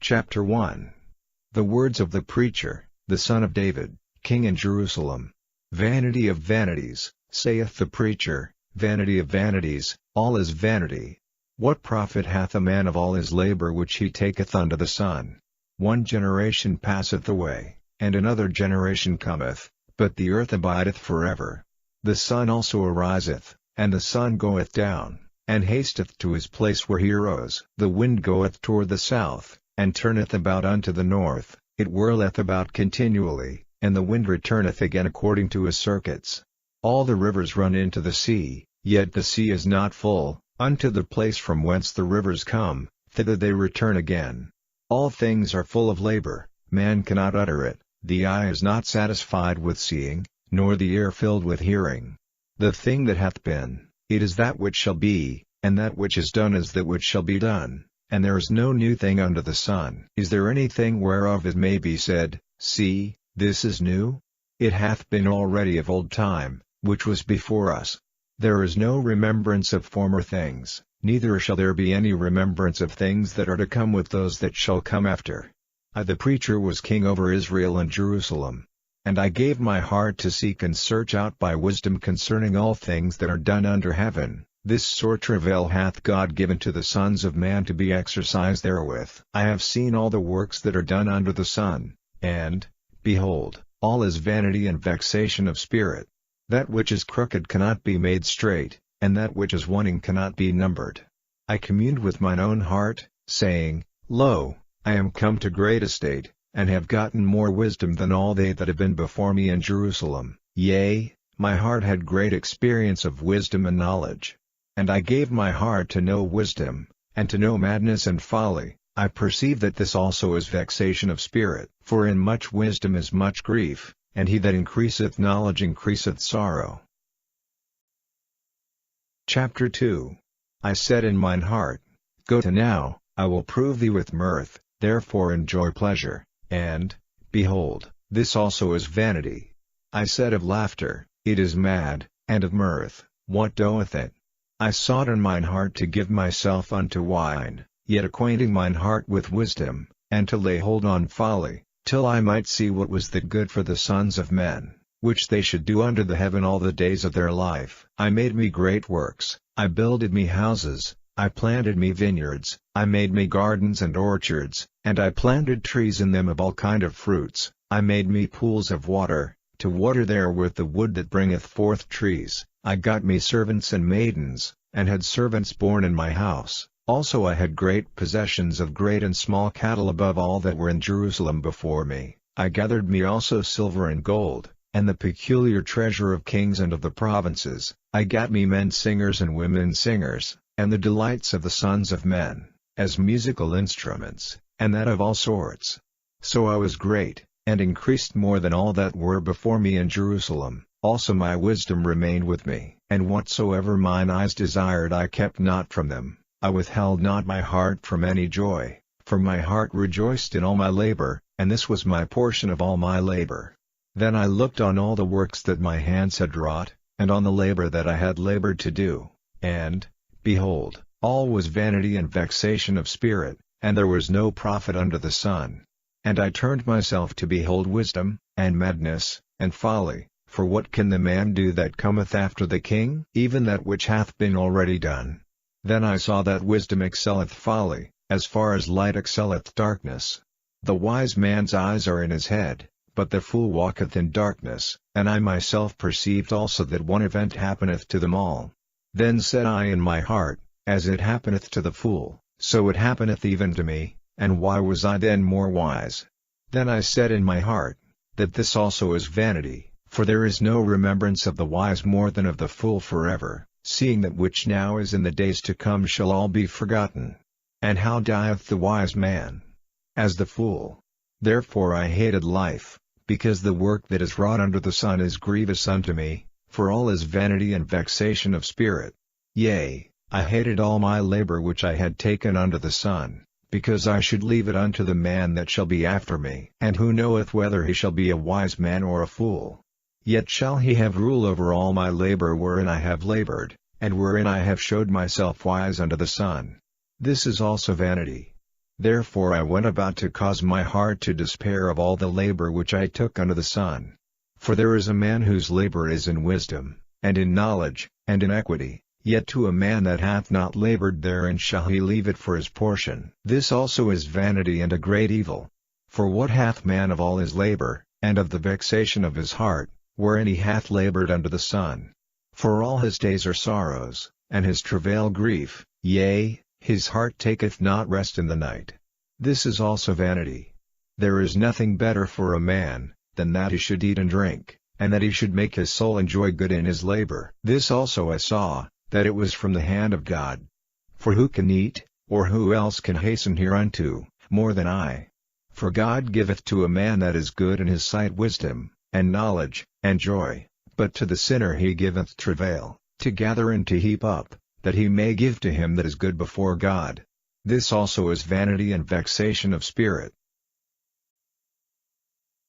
Chapter 1. The words of the preacher, the son of David, king in Jerusalem. Vanity of vanities, saith the preacher, vanity of vanities, all is vanity. What profit hath a man of all his labor which he taketh under the sun? One generation passeth away, and another generation cometh, but the earth abideth forever. The sun also ariseth, and the sun goeth down, and hasteth to his place where he arose. The wind goeth toward the south, and turneth about unto the north, it whirleth about continually, and the wind returneth again according to his circuits. All the rivers run into the sea, yet the sea is not full, unto the place from whence the rivers come, thither they return again. All things are full of labor, man cannot utter it, the eye is not satisfied with seeing, nor the ear filled with hearing. The thing that hath been, it is that which shall be, and that which is done is that which shall be done. And there is no new thing under the sun. Is there anything whereof it may be said, See, this is new? It hath been already of old time, which was before us. There is no remembrance of former things, neither shall there be any remembrance of things that are to come with those that shall come after. I the preacher was king over Israel and Jerusalem. And I gave my heart to seek and search out by wisdom concerning all things that are done under heaven. This sore travail hath God given to the sons of man to be exercised therewith. I have seen all the works that are done under the sun, and, behold, all is vanity and vexation of spirit. That which is crooked cannot be made straight, and that which is wanting cannot be numbered. I communed with mine own heart, saying, Lo, I am come to great estate, and have gotten more wisdom than all they that have been before me in Jerusalem. Yea, my heart had great experience of wisdom and knowledge. And I gave my heart to know wisdom, and to know madness and folly. I perceive that this also is vexation of spirit. For in much wisdom is much grief, and he that increaseth knowledge increaseth sorrow. Chapter 2. I said in mine heart, Go to now, I will prove thee with mirth, therefore enjoy pleasure. And, behold, this also is vanity. I said of laughter, It is mad, and of mirth, what doeth it? I sought in mine heart to give myself unto wine, yet acquainting mine heart with wisdom, and to lay hold on folly, till I might see what was the good for the sons of men, which they should do under the heaven all the days of their life. I made me great works, I builded me houses, I planted me vineyards, I made me gardens and orchards, and I planted trees in them of all kind of fruits. I made me pools of water, to water therewith the wood that bringeth forth trees. I got me servants and maidens, and had servants born in my house. Also I had great possessions of great and small cattle above all that were in Jerusalem before me. I gathered me also silver and gold, and the peculiar treasure of kings and of the provinces. I gat me men singers and women singers, and the delights of the sons of men, as musical instruments, and that of all sorts. So I was great, and increased more than all that were before me in Jerusalem. Also my wisdom remained with me, and whatsoever mine eyes desired I kept not from them. I withheld not my heart from any joy, for my heart rejoiced in all my labor, and this was my portion of all my labor. Then I looked on all the works that my hands had wrought, and on the labor that I had labored to do, and, behold, all was vanity and vexation of spirit, and there was no profit under the sun. And I turned myself to behold wisdom, and madness, and folly. For what can the man do that cometh after the king? Even that which hath been already done. Then I saw that wisdom excelleth folly, as far as light excelleth darkness. The wise man's eyes are in his head, but the fool walketh in darkness. And I myself perceived also that one event happeneth to them all. Then said I in my heart, As it happeneth to the fool, so it happeneth even to me, and why was I then more wise? Then I said in my heart, That this also is vanity. For there is no remembrance of the wise more than of the fool forever, seeing that which now is in the days to come shall all be forgotten. And how dieth the wise man? As the fool. Therefore I hated life, because the work that is wrought under the sun is grievous unto me, for all is vanity and vexation of spirit. Yea, I hated all my labor which I had taken under the sun, because I should leave it unto the man that shall be after me. And who knoweth whether he shall be a wise man or a fool? Yet shall he have rule over all my labor wherein I have labored, and wherein I have showed myself wise under the sun. This is also vanity. Therefore I went about to cause my heart to despair of all the labor which I took under the sun. For there is a man whose labor is in wisdom, and in knowledge, and in equity, yet to a man that hath not labored therein shall he leave it for his portion. This also is vanity and a great evil. For what hath man of all his labor, and of the vexation of his heart, wherein he hath labored under the sun? For all his days are sorrows, and his travail grief, yea, his heart taketh not rest in the night. This is also vanity. There is nothing better for a man, than that he should eat and drink, and that he should make his soul enjoy good in his labor. This also I saw, that it was from the hand of God. For who can eat, or who else can hasten hereunto, more than I? For God giveth to a man that is good in his sight wisdom, and knowledge, and joy, but to the sinner he giveth travail, to gather and to heap up, that he may give to him that is good before God. This also is vanity and vexation of spirit.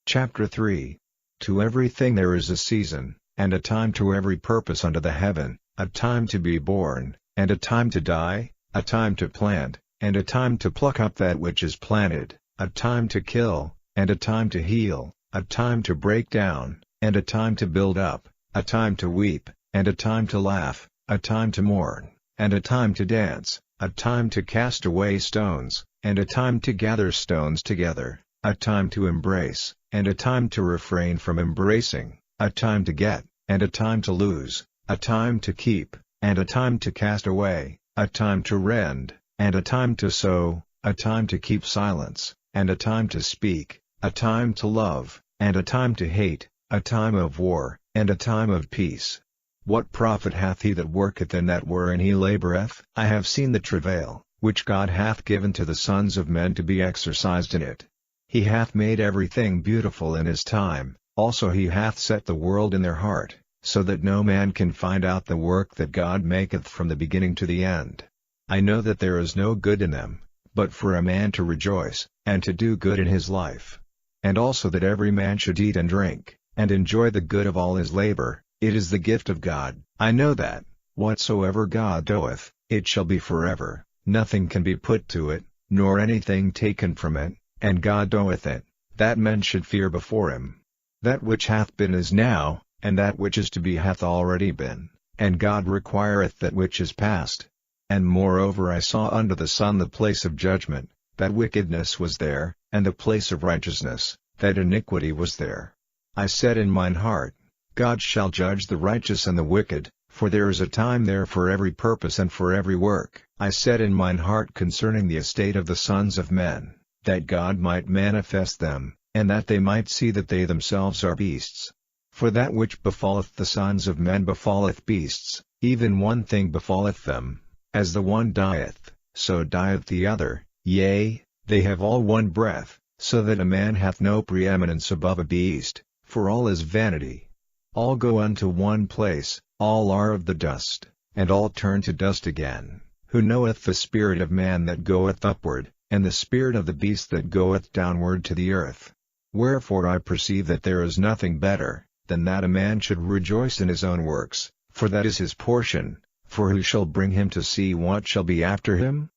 Chapter 3. To everything there is a season, and a time to every purpose under the heaven, a time to be born, and a time to die, a time to plant, and a time to pluck up that which is planted, a time to kill, and a time to heal, a time to break down, and a time to build up, a time to weep, and a time to laugh, a time to mourn, and a time to dance, a time to cast away stones, and a time to gather stones together, a time to embrace, and a time to refrain from embracing, a time to get, and a time to lose, a time to keep, and a time to cast away, a time to rend, and a time to sow, a time to keep silence, and a time to speak, a time to love, and a time to hate, a time of war, and a time of peace. What profit hath he that worketh in that wherein he laboureth? I have seen the travail, which God hath given to the sons of men to be exercised in it. He hath made everything beautiful in his time, also he hath set the world in their heart, so that no man can find out the work that God maketh from the beginning to the end. I know that there is no good in them, but for a man to rejoice, and to do good in his life. And also that every man should eat and drink, and enjoy the good of all his labor, it is the gift of God. I know that, whatsoever God doeth, it shall be forever, nothing can be put to it, nor anything taken from it, and God doeth it, that men should fear before him. That which hath been is now, and that which is to be hath already been, and God requireth that which is past. And moreover I saw under the sun the place of judgment, that wickedness was there, and the place of righteousness, that iniquity was there. I said in mine heart, God shall judge the righteous and the wicked, for there is a time there for every purpose and for every work. I said in mine heart concerning the estate of the sons of men, that God might manifest them, and that they might see that they themselves are beasts. For that which befalleth the sons of men befalleth beasts, even one thing befalleth them, as the one dieth, so dieth the other, yea, they have all one breath, so that a man hath no preeminence above a beast, for all is vanity. All go unto one place, all are of the dust, and all turn to dust again. Who knoweth the spirit of man that goeth upward, and the spirit of the beast that goeth downward to the earth? Wherefore I perceive that there is nothing better, than that a man should rejoice in his own works, for that is his portion, for who shall bring him to see what shall be after him?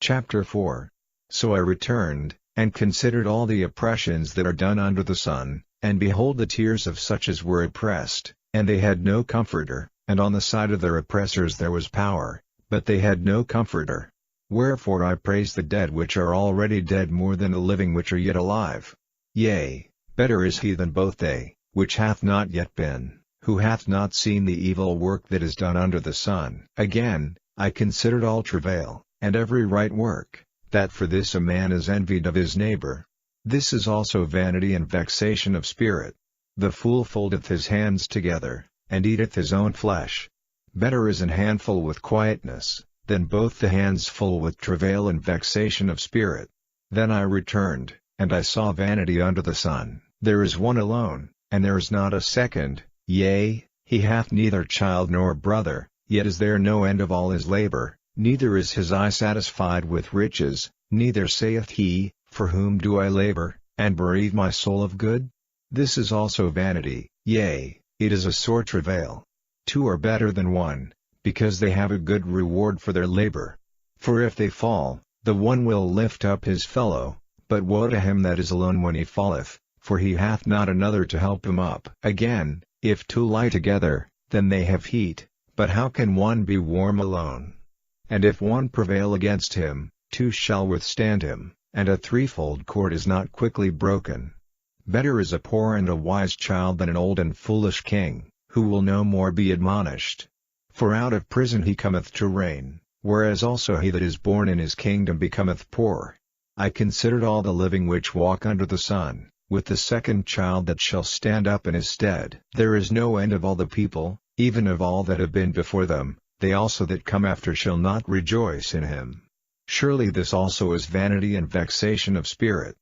Chapter 4. So I returned, and considered all the oppressions that are done under the sun, and behold the tears of such as were oppressed, and they had no comforter, and on the side of their oppressors there was power, but they had no comforter. Wherefore I praise the dead which are already dead more than the living which are yet alive. Yea, better is he than both they, which hath not yet been, who hath not seen the evil work that is done under the sun. Again, I considered all travail, and every right work, that for this a man is envied of his neighbor. This is also vanity and vexation of spirit. The fool foldeth his hands together, and eateth his own flesh. Better is an handful with quietness, than both the hands full with travail and vexation of spirit. Then I returned, and I saw vanity under the sun. There is one alone, and there is not a second, yea, he hath neither child nor brother, yet is there no end of all his labor, neither is his eye satisfied with riches, neither saith he, for whom do I labor, and bereave my soul of good? This is also vanity, yea, it is a sore travail. Two are better than one, because they have a good reward for their labor. For if they fall, the one will lift up his fellow, but woe to him that is alone when he falleth, for he hath not another to help him up. Again, if two lie together, then they have heat, but how can one be warm alone? And if one prevail against him, two shall withstand him, and a threefold cord is not quickly broken. Better is a poor and a wise child than an old and foolish king, who will no more be admonished. For out of prison he cometh to reign, whereas also he that is born in his kingdom becometh poor. I considered all the living which walk under the sun, with the second child that shall stand up in his stead. There is no end of all the people, even of all that have been before them, they also that come after shall not rejoice in him. Surely this also is vanity and vexation of spirit.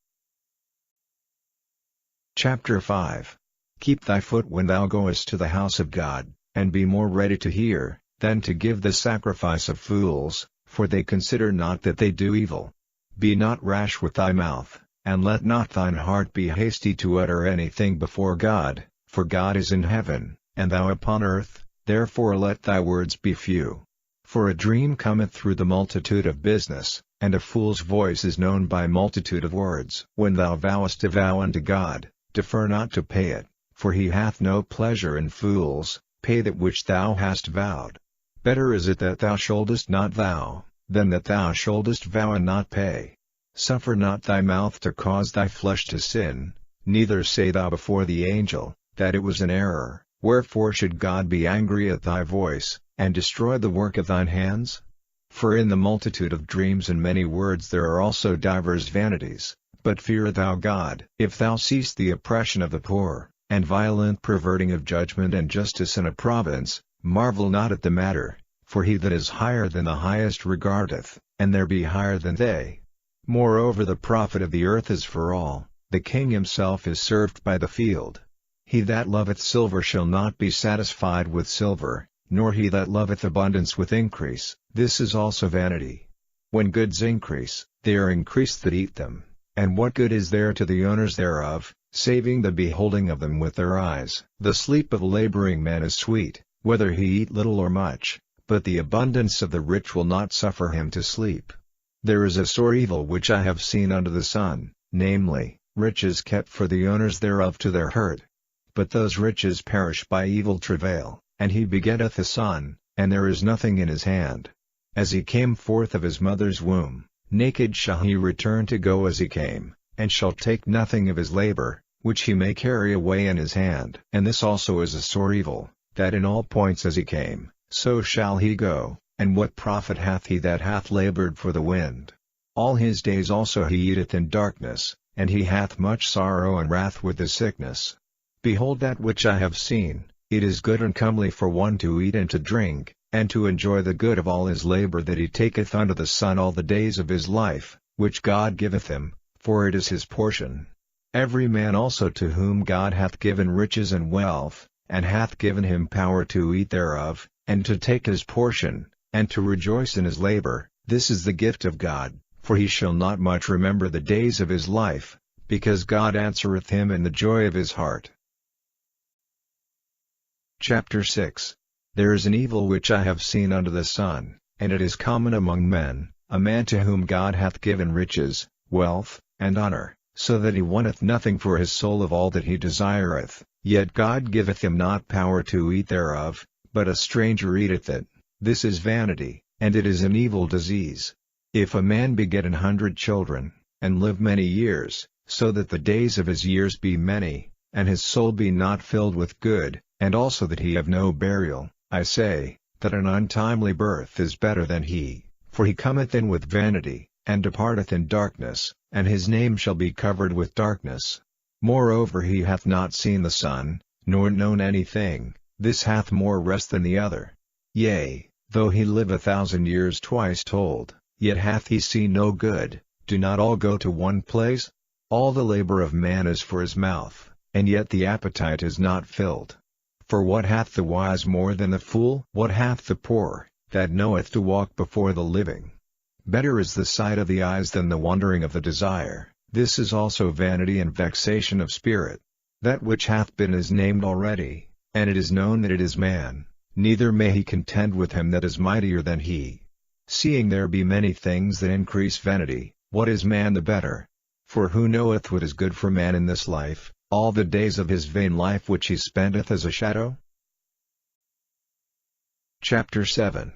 Chapter 5. Keep thy foot when thou goest to the house of God, and be more ready to hear, than to give the sacrifice of fools, for they consider not that they do evil. Be not rash with thy mouth, and let not thine heart be hasty to utter anything before God, for God is in heaven, and thou upon earth, therefore let thy words be few. For a dream cometh through the multitude of business, and a fool's voice is known by multitude of words. When thou vowest a vow unto God, defer not to pay it, for he hath no pleasure in fools. Pay that which thou hast vowed. Better is it that thou shouldest not vow, than that thou shouldest vow and not pay. Suffer not thy mouth to cause thy flesh to sin, neither say thou before the angel, that it was an error. Wherefore should God be angry at thy voice, and destroy the work of thine hands? For in the multitude of dreams and many words there are also divers vanities, but fear thou God. If thou cease the oppression of the poor, and violent perverting of judgment and justice in a province, marvel not at the matter, for he that is higher than the highest regardeth, and there be higher than they. Moreover the profit of the earth is for all, the king himself is served by the field. He that loveth silver shall not be satisfied with silver, nor he that loveth abundance with increase. This is also vanity. When goods increase, they are increased that eat them, and what good is there to the owners thereof, saving the beholding of them with their eyes? The sleep of a laboring man is sweet, whether he eat little or much, but the abundance of the rich will not suffer him to sleep. There is a sore evil which I have seen under the sun, namely, riches kept for the owners thereof to their hurt. But those riches perish by evil travail, and he begetteth a son, and there is nothing in his hand. As he came forth of his mother's womb, naked shall he return to go as he came, and shall take nothing of his labor, which he may carry away in his hand. And this also is a sore evil, that in all points as he came, so shall he go, and what profit hath he that hath labored for the wind? All his days also he eateth in darkness, and he hath much sorrow and wrath with his sickness. Behold that which I have seen, it is good and comely for one to eat and to drink, and to enjoy the good of all his labor that he taketh under the sun all the days of his life, which God giveth him, for it is his portion. Every man also to whom God hath given riches and wealth, and hath given him power to eat thereof, and to take his portion, and to rejoice in his labor, this is the gift of God, for he shall not much remember the days of his life, because God answereth him in the joy of his heart. Chapter 6. There is an evil which I have seen under the sun, and it is common among men, a man to whom God hath given riches, wealth, and honor, so that he wanteth nothing for his soul of all that he desireth, yet God giveth him not power to eat thereof, but a stranger eateth it. This is vanity, and it is an evil disease. If a man beget 100 children, and live many years, so that the days of his years be many, and his soul be not filled with good, and also that he have no burial, I say, that an untimely birth is better than he, for he cometh in with vanity, and departeth in darkness, and his name shall be covered with darkness. Moreover he hath not seen the sun, nor known anything, this hath more rest than the other. Yea, though he live 1,000 years twice told, yet hath he seen no good. Do not all go to one place? All the labor of man is for his mouth, and yet the appetite is not filled. For what hath the wise more than the fool? What hath the poor, that knoweth to walk before the living? Better is the sight of the eyes than the wandering of the desire. This is also vanity and vexation of spirit. That which hath been is named already, and it is known that it is man, neither may he contend with him that is mightier than he. Seeing there be many things that increase vanity, what is man the better? For who knoweth what is good for man in this life, all the days of his vain life which he spendeth as a shadow? Chapter 7.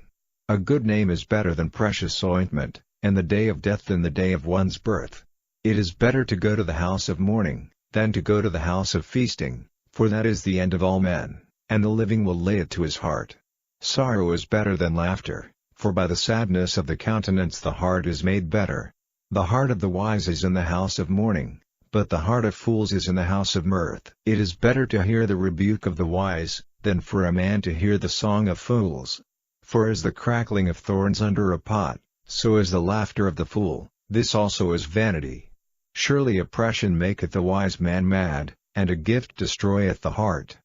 A good name is better than precious ointment, and the day of death than the day of one's birth. It is better to go to the house of mourning, than to go to the house of feasting, for that is the end of all men, and the living will lay it to his heart. Sorrow is better than laughter, for by the sadness of the countenance the heart is made better. The heart of the wise is in the house of mourning, but the heart of fools is in the house of mirth. It is better to hear the rebuke of the wise, than for a man to hear the song of fools. For as the crackling of thorns under a pot, so is the laughter of the fool, this also is vanity. Surely oppression maketh the wise man mad, and a gift destroyeth the heart.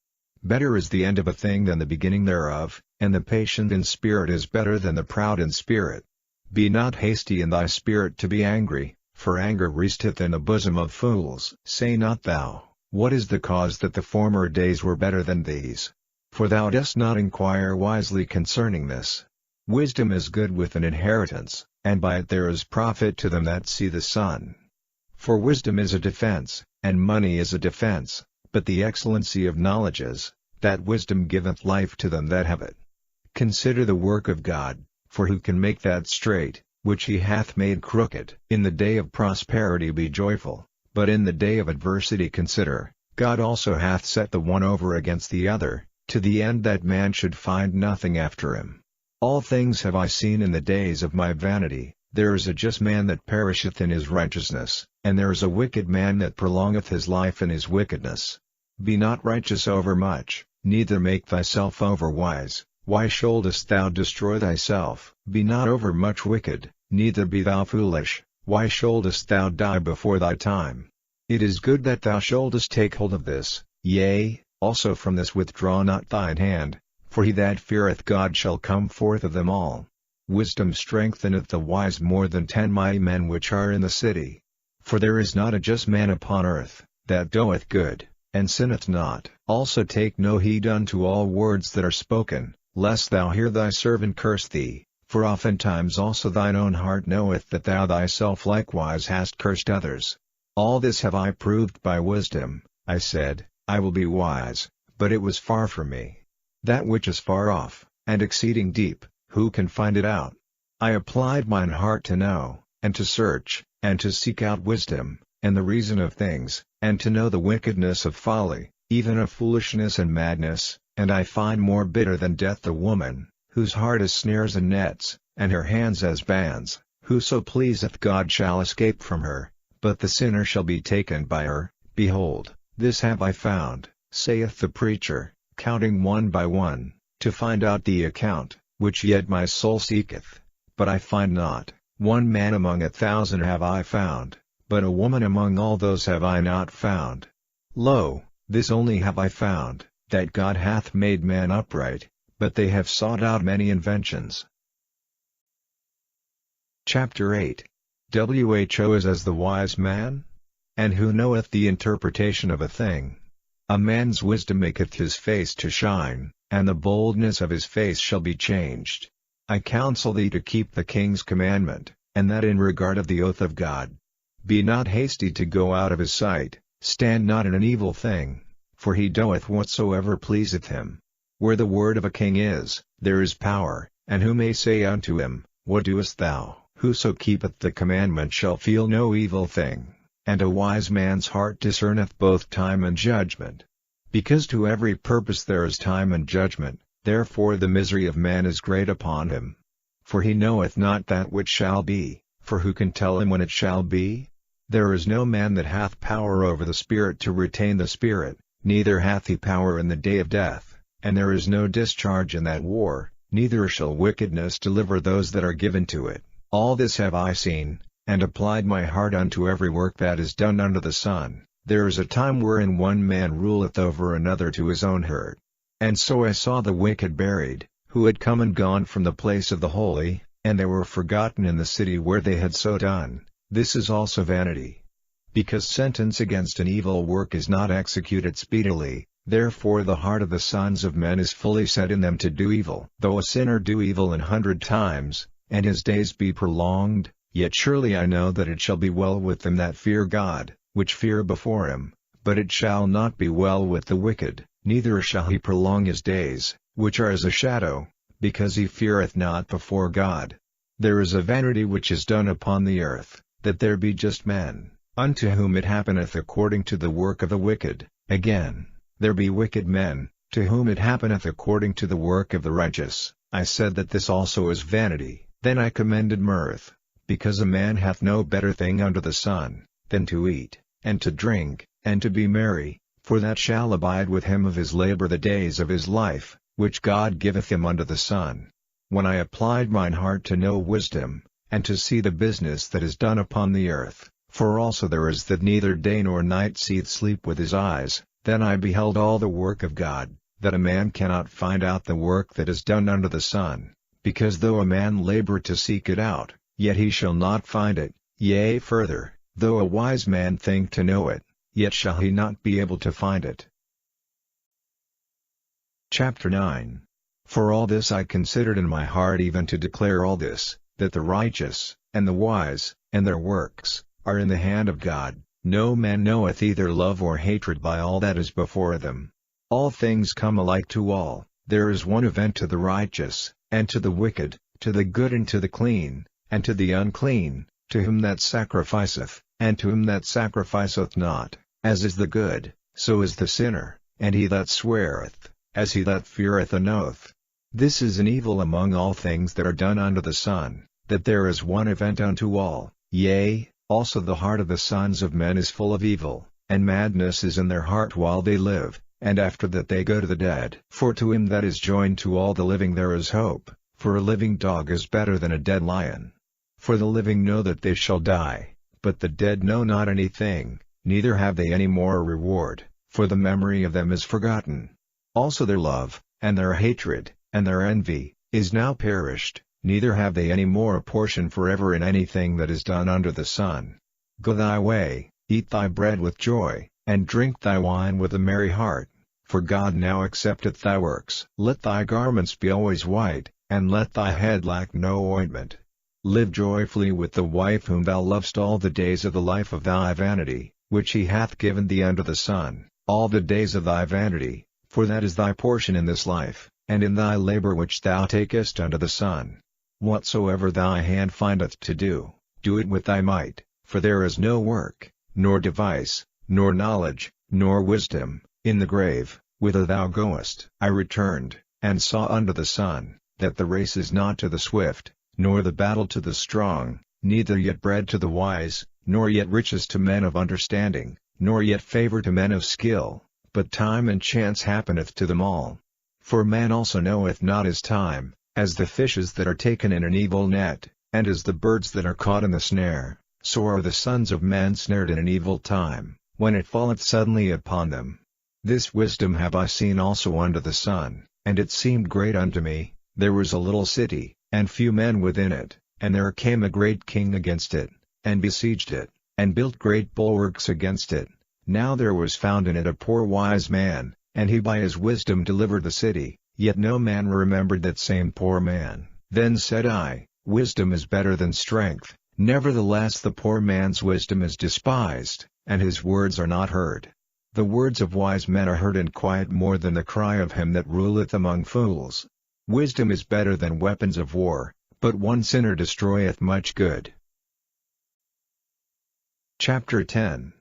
Better is the end of a thing than the beginning thereof, and the patient in spirit is better than the proud in spirit. Be not hasty in thy spirit to be angry, for anger resteth in the bosom of fools. Say not thou, what is the cause that the former days were better than these? For thou dost not inquire wisely concerning this. Wisdom is good with an inheritance, and by it there is profit to them that see the sun. For wisdom is a defense, and money is a defense, but the excellency of knowledge is, that wisdom giveth life to them that have it. Consider the work of God, for who can make that straight, which he hath made crooked? In the day of prosperity be joyful, but in the day of adversity consider, God also hath set the one over against the other, to the end that man should find nothing after him. All things have I seen in the days of my vanity. There is a just man that perisheth in his righteousness, and there is a wicked man that prolongeth his life in his wickedness. Be not righteous overmuch, neither make thyself overwise. Why shouldest thou destroy thyself? Be not overmuch wicked, neither be thou foolish. Why shouldest thou die before thy time? It is good that thou shouldest take hold of this, yea, also from this withdraw not thine hand, for he that feareth God shall come forth of them all. Wisdom strengtheneth the wise more than 10 mighty men which are in the city. For there is not a just man upon earth, that doeth good, and sinneth not. Also take no heed unto all words that are spoken, lest thou hear thy servant curse thee, for oftentimes also thine own heart knoweth that thou thyself likewise hast cursed others. All this have I proved by wisdom. I said, I will be wise, but it was far from me. That which is far off, and exceeding deep, who can find it out? I applied mine heart to know, and to search, and to seek out wisdom, and the reason of things, and to know the wickedness of folly, even of foolishness and madness, and I find more bitter than death the woman, whose heart is snares and nets, and her hands as bands. Whoso pleaseth God shall escape from her, but the sinner shall be taken by her. Behold, this have I found, saith the preacher, counting one by one, to find out the account, which yet my soul seeketh, but I find not. One man among 1,000 have I found, but a woman among all those have I not found. Lo, this only have I found, that God hath made man upright, but they have sought out many inventions. Chapter 8. Who is as the wise man? And who knoweth the interpretation of a thing? A man's wisdom maketh his face to shine, and the boldness of his face shall be changed. I counsel thee to keep the king's commandment, and that in regard of the oath of God. Be not hasty to go out of his sight, stand not in an evil thing, for he doeth whatsoever pleaseth him. Where the word of a king is, there is power, and who may say unto him, What doest thou? Whoso keepeth the commandment shall feel no evil thing, and a wise man's heart discerneth both time and judgment. Because to every purpose there is time and judgment, therefore the misery of man is great upon him. For he knoweth not that which shall be, for who can tell him when it shall be? There is no man that hath power over the spirit to retain the spirit, neither hath he power in the day of death, and there is no discharge in that war, neither shall wickedness deliver those that are given to it. All this have I seen, and applied my heart unto every work that is done under the sun. There is a time wherein one man ruleth over another to his own hurt. And so I saw the wicked buried, who had come and gone from the place of the holy, and they were forgotten in the city where they had so done. This is also vanity. Because sentence against an evil work is not executed speedily, therefore the heart of the sons of men is fully set in them to do evil. Though a sinner do evil 100 times, and his days be prolonged, yet surely I know that it shall be well with them that fear God, which fear before him, but it shall not be well with the wicked, neither shall he prolong his days, which are as a shadow, because he feareth not before God. There is a vanity which is done upon the earth, that there be just men, unto whom it happeneth according to the work of the wicked. Again, there be wicked men, to whom it happeneth according to the work of the righteous. I said that this also is vanity. Then I commended mirth, because a man hath no better thing under the sun, than to eat, and to drink, and to be merry, for that shall abide with him of his labor the days of his life, which God giveth him under the sun. When I applied mine heart to know wisdom, and to see the business that is done upon the earth, for also there is that neither day nor night seeth sleep with his eyes, then I beheld all the work of God, that a man cannot find out the work that is done under the sun, because though a man labor to seek it out, yet he shall not find it, yea further, though a wise man think to know it, yet shall he not be able to find it. Chapter 9. For all this I considered in my heart even to declare all this, that the righteous, and the wise, and their works, are in the hand of God. No man knoweth either love or hatred by all that is before them. All things come alike to all, there is one event to the righteous, and to the wicked, to the good and to the clean, and to the unclean, to him that sacrificeth, and to him that sacrificeth not, as is the good, so is the sinner, and he that sweareth, as he that feareth an oath. This is an evil among all things that are done under the sun, that there is one event unto all, yea, also the heart of the sons of men is full of evil, and madness is in their heart while they live, and after that they go to the dead. For to him that is joined to all the living there is hope, for a living dog is better than a dead lion. For the living know that they shall die, but the dead know not anything, neither have they any more a reward, for the memory of them is forgotten. Also their love, and their hatred, and their envy, is now perished, neither have they any more a portion forever in anything that is done under the sun. Go thy way, eat thy bread with joy, and drink thy wine with a merry heart, for God now accepteth thy works. Let thy garments be always white, and let thy head lack no ointment. Live joyfully with the wife whom thou lovest all the days of the life of thy vanity, which he hath given thee under the sun, all the days of thy vanity, for that is thy portion in this life, and in thy labor which thou takest under the sun. Whatsoever thy hand findeth to do, do it with thy might, for there is no work, nor device, nor knowledge, nor wisdom, in the grave, whither thou goest. I returned, and saw under the sun, that the race is not to the swift, nor the battle to the strong, neither yet bread to the wise, nor yet riches to men of understanding, nor yet favor to men of skill, but time and chance happeneth to them all. For man also knoweth not his time, as the fishes that are taken in an evil net, and as the birds that are caught in the snare, so are the sons of man snared in an evil time, when it falleth suddenly upon them. This wisdom have I seen also under the sun, and it seemed great unto me. There was a little city, and few men within it, and there came a great king against it, and besieged it, and built great bulwarks against it. Now there was found in it a poor wise man, and he by his wisdom delivered the city, yet no man remembered that same poor man. Then said I, Wisdom is better than strength, nevertheless the poor man's wisdom is despised, and his words are not heard. The words of wise men are heard in quiet more than the cry of him that ruleth among fools. Wisdom is better than weapons of war, but one sinner destroyeth much good. Chapter 10.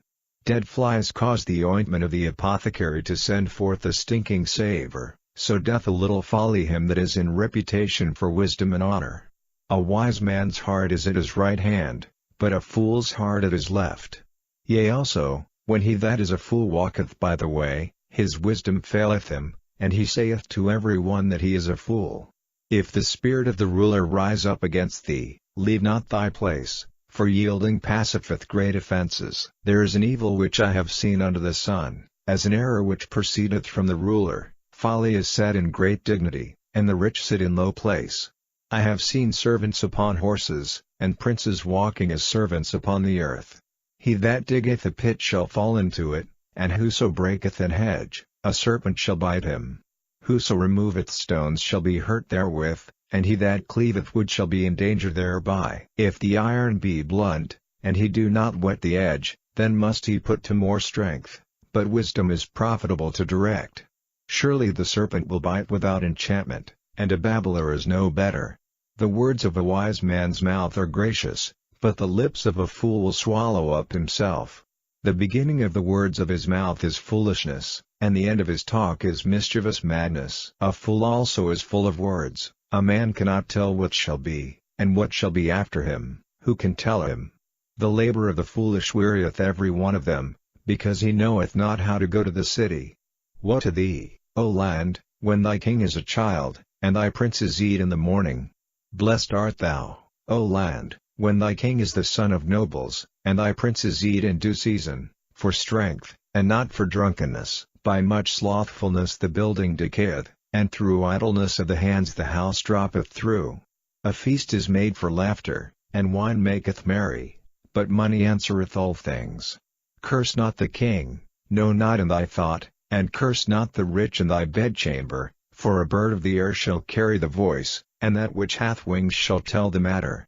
Dead flies cause the ointment of the apothecary to send forth a stinking savour, so doth a little folly him that is in reputation for wisdom and honour. A wise man's heart is at his right hand, but a fool's heart at his left. Yea also, when he that is a fool walketh by the way, his wisdom faileth him, and he saith to every one that he is a fool. If the spirit of the ruler rise up against thee, leave not thy place, for yielding passeth great offences. There is an evil which I have seen under the sun, as an error which proceedeth from the ruler. Folly is set in great dignity, and the rich sit in low place. I have seen servants upon horses, and princes walking as servants upon the earth. He that diggeth a pit shall fall into it, and whoso breaketh an hedge, a serpent shall bite him. Whoso removeth stones shall be hurt therewith, and he that cleaveth wood shall be in danger thereby. If the iron be blunt, and he do not whet the edge, then must he put to more strength, but wisdom is profitable to direct. Surely the serpent will bite without enchantment, and a babbler is no better. The words of a wise man's mouth are gracious, but the lips of a fool will swallow up himself. The beginning of the words of his mouth is foolishness, and the end of his talk is mischievous madness. A fool also is full of words. A man cannot tell what shall be, and what shall be after him. Who can tell him? The labor of the foolish wearieth every one of them, because he knoweth not how to go to the city. Woe to thee, O land, when thy king is a child, and thy princes eat in the morning. Blessed art thou, O land, when thy king is the son of nobles, and thy princes eat in due season, for strength, and not for drunkenness. By much slothfulness the building decayeth, and through idleness of the hands the house droppeth through. A feast is made for laughter, and wine maketh merry, but money answereth all things. Curse not the king, no not in thy thought, and curse not the rich in thy bedchamber, for a bird of the air shall carry the voice, and that which hath wings shall tell the matter.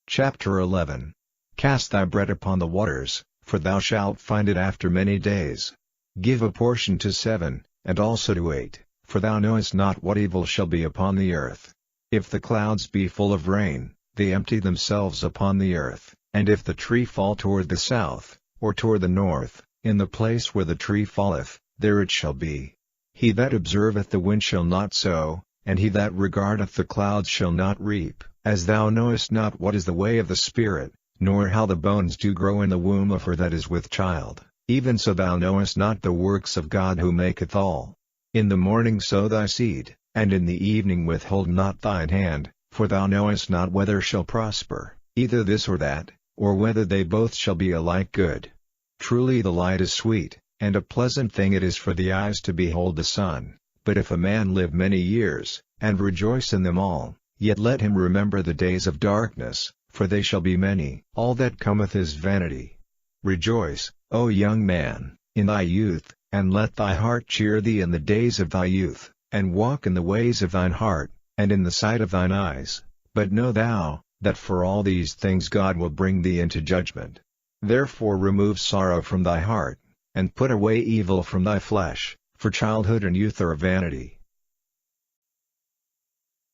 Chapter 11. Cast thy bread upon the waters, for thou shalt find it after many days. Give a portion to 7, and also to 8, for thou knowest not what evil shall be upon the earth. If the clouds be full of rain, they empty themselves upon the earth, and if the tree fall toward the south, or toward the north, in the place where the tree falleth, there it shall be. He that observeth the wind shall not sow, and he that regardeth the clouds shall not reap. As thou knowest not what is the way of the Spirit, nor how the bones do grow in the womb of her that is with child, even so thou knowest not the works of God who maketh all. In the morning sow thy seed, and in the evening withhold not thine hand, for thou knowest not whether shall prosper, either this or that, or whether they both shall be alike good. Truly the light is sweet, and a pleasant thing it is for the eyes to behold the sun, but if a man live many years, and rejoice in them all, yet let him remember the days of darkness, for they shall be many. All that cometh is vanity. Rejoice, O young man, in thy youth, and let thy heart cheer thee in the days of thy youth, and walk in the ways of thine heart, and in the sight of thine eyes. But know thou, that for all these things God will bring thee into judgment. Therefore remove sorrow from thy heart, and put away evil from thy flesh, for childhood and youth are vanity.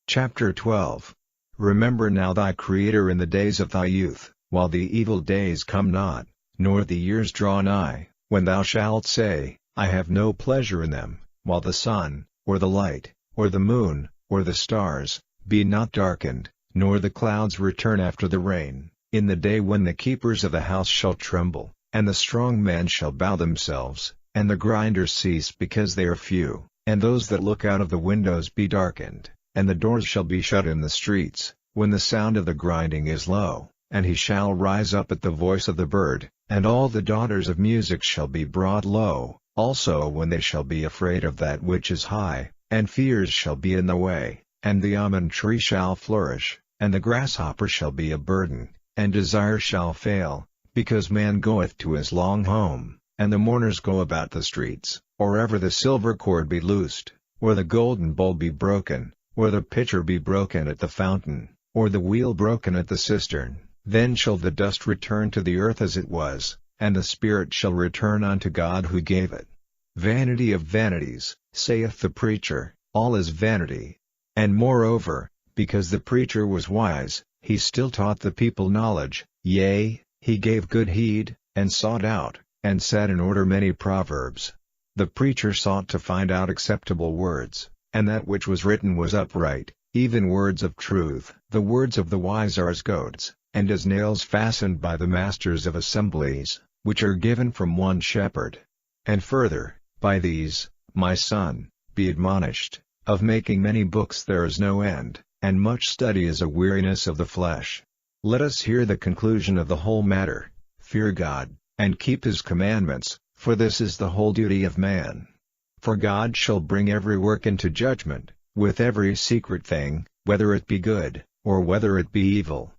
Chapter 12. Remember now thy Creator in the days of thy youth, while the evil days come not, nor the years draw nigh, when thou shalt say, I have no pleasure in them, while the sun, or the light, or the moon, or the stars, be not darkened, nor the clouds return after the rain, in the day when the keepers of the house shall tremble, and the strong men shall bow themselves, and the grinders cease because they are few, and those that look out of the windows be darkened, and the doors shall be shut in the streets, when the sound of the grinding is low, and he shall rise up at the voice of the bird, and all the daughters of music shall be brought low, also when they shall be afraid of that which is high, and fears shall be in the way, and the almond tree shall flourish, and the grasshopper shall be a burden, and desire shall fail, because man goeth to his long home, and the mourners go about the streets, or ever the silver cord be loosed, or the golden bowl be broken, or the pitcher be broken at the fountain, or the wheel broken at the cistern, then shall the dust return to the earth as it was, and the spirit shall return unto God who gave it. Vanity of vanities, saith the preacher, all is vanity. And moreover, because the preacher was wise, he still taught the people knowledge, yea, he gave good heed, and sought out, and set in order many proverbs. The preacher sought to find out acceptable words, and that which was written was upright, even words of truth. The words of the wise are as goads, and as nails fastened by the masters of assemblies, which are given from one shepherd. And further, by these, my son, be admonished, of making many books there is no end, and much study is a weariness of the flesh. Let us hear the conclusion of the whole matter. Fear God, and keep his commandments, for this is the whole duty of man. For God shall bring every work into judgment, with every secret thing, whether it be good, or whether it be evil.